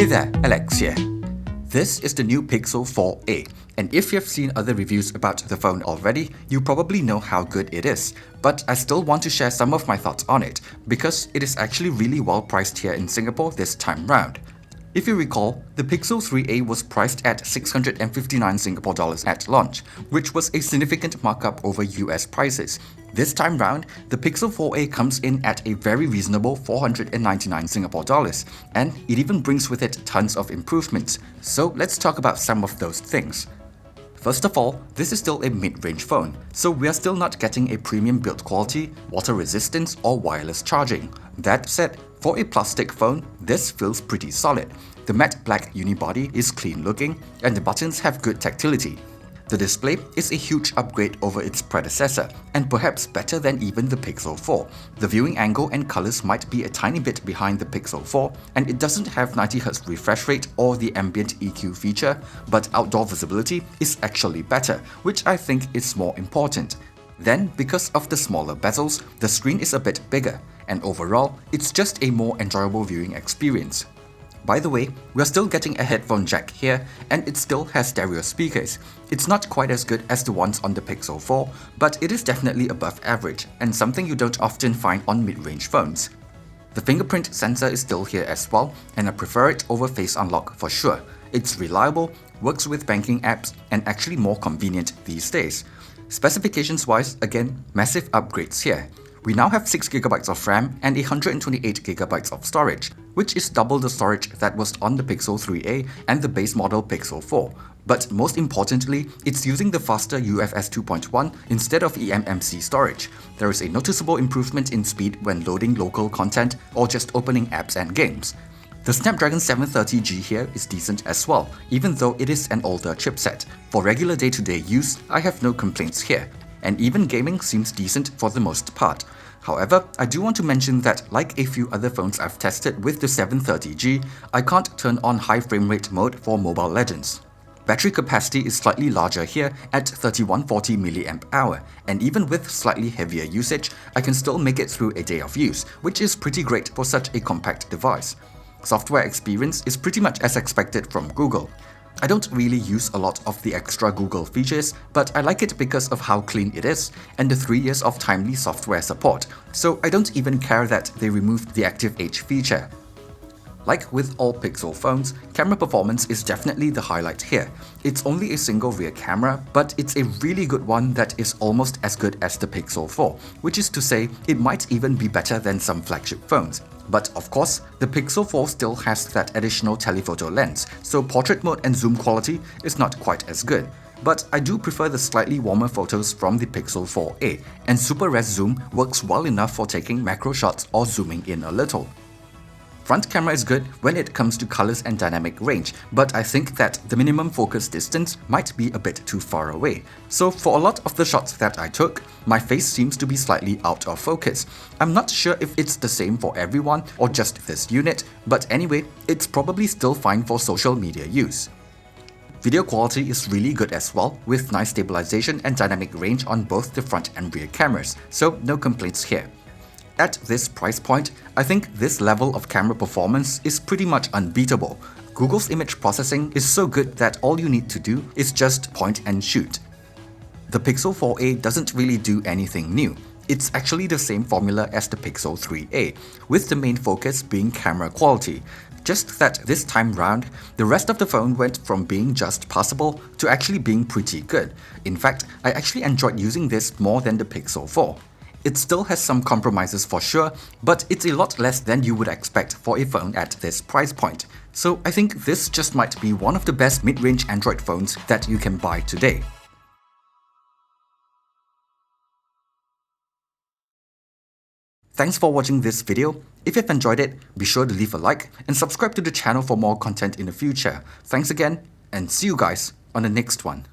Hey there, Alex here. This is the new Pixel 4a, and if you've seen other reviews about the phone already, you probably know how good it is, but I still want to share some of my thoughts on it, because it is actually really well priced here in Singapore this time round. If you recall, the Pixel 3a was priced at 659 Singapore dollars at launch, which was a significant markup over US prices. This time round, the Pixel 4a comes in at a very reasonable 499 Singapore dollars, and it even brings with it tons of improvements. So let's talk about some of those things. First of all, this is still a mid-range phone, so we are still not getting a premium build quality, water resistance, or wireless charging. That said, for a plastic phone, this feels pretty solid. The matte black unibody is clean looking, and the buttons have good tactility. The display is a huge upgrade over its predecessor, and perhaps better than even the Pixel 4. The viewing angle and colors might be a tiny bit behind the Pixel 4, and it doesn't have 90Hz refresh rate or the ambient EQ feature, but outdoor visibility is actually better, which I think is more important. Then, because of the smaller bezels, the screen is a bit bigger, and overall, it's just a more enjoyable viewing experience. By the way, we're still getting a headphone jack here, and it still has stereo speakers. It's not quite as good as the ones on the Pixel 4, but it is definitely above average, and something you don't often find on mid-range phones. The fingerprint sensor is still here as well, and I prefer it over Face Unlock for sure. It's reliable, works with banking apps, and actually more convenient these days. Specifications-wise, again, massive upgrades here. We now have 6GB of RAM and 128GB of storage, which is double the storage that was on the Pixel 3a and the base model Pixel 4. But most importantly, it's using the faster UFS 2.1 instead of eMMC storage. There is a noticeable improvement in speed when loading local content or just opening apps and games. The Snapdragon 730G here is decent as well, even though it is an older chipset. For regular day-to-day use, I have no complaints here, and even gaming seems decent for the most part. However, I do want to mention that, like a few other phones I've tested with the 730G, I can't turn on high frame rate mode for Mobile Legends. Battery capacity is slightly larger here at 3140 mAh, and even with slightly heavier usage, I can still make it through a day of use, which is pretty great for such a compact device. Software experience is pretty much as expected from Google. I don't really use a lot of the extra Google features, but I like it because of how clean it is and the 3 years of timely software support, so I don't even care that they removed the Active Age feature. Like with all Pixel phones, camera performance is definitely the highlight here. It's only a single rear camera, but it's a really good one that is almost as good as the Pixel 4, which is to say, it might even be better than some flagship phones. But of course, the Pixel 4 still has that additional telephoto lens, so portrait mode and zoom quality is not quite as good. But I do prefer the slightly warmer photos from the Pixel 4a, and Super Res Zoom works well enough for taking macro shots or zooming in a little. Front camera is good when it comes to colors and dynamic range, but I think that the minimum focus distance might be a bit too far away. So for a lot of the shots that I took, my face seems to be slightly out of focus. I'm not sure if it's the same for everyone or just this unit, but anyway, it's probably still fine for social media use. Video quality is really good as well, with nice stabilization and dynamic range on both the front and rear cameras, so no complaints here. At this price point, I think this level of camera performance is pretty much unbeatable. Google's image processing is so good that all you need to do is just point and shoot. The Pixel 4a doesn't really do anything new. It's actually the same formula as the Pixel 3a, with the main focus being camera quality. Just that this time round, the rest of the phone went from being just passable to actually being pretty good. In fact, I actually enjoyed using this more than the Pixel 4. It still has some compromises for sure, but it's a lot less than you would expect for a phone at this price point. So I think this just might be one of the best mid-range Android phones that you can buy today. Thanks for watching this video. If you've enjoyed it, be sure to leave a like and subscribe to the channel for more content in the future. Thanks again, and see you guys on the next one.